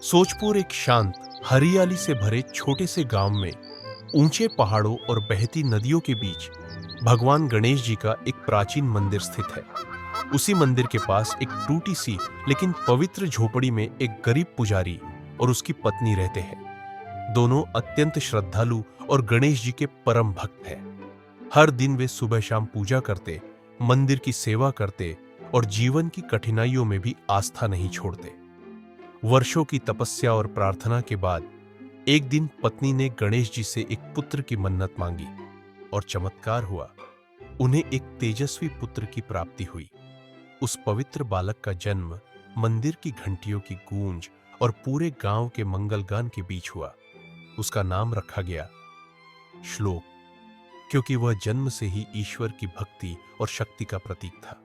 सोचपुर एक शांत, हरियाली से भरे छोटे से गांव में ऊंचे पहाड़ों और बहती नदियों के बीच भगवान गणेश जी का एक प्राचीन मंदिर स्थित है। उसी मंदिर के पास एक टूटी सी लेकिन पवित्र झोपड़ी में एक गरीब पुजारी और उसकी पत्नी रहते हैं। दोनों अत्यंत श्रद्धालु और गणेश जी के परम भक्त हैं। हर दिन वे सुबह शाम पूजा करते, मंदिर की सेवा करते और जीवन की कठिनाइयों में भी आस्था नहीं छोड़ते। वर्षों की तपस्या और प्रार्थना के बाद एक दिन पत्नी ने गणेश जी से एक पुत्र की मन्नत मांगी और चमत्कार हुआ। उन्हें एक तेजस्वी पुत्र की प्राप्ति हुई। उस पवित्र बालक का जन्म मंदिर की घंटियों की गूंज और पूरे गांव के मंगलगान के बीच हुआ। उसका नाम रखा गया श्लोक, क्योंकि वह जन्म से ही ईश्वर की भक्ति और शक्ति का प्रतीक था।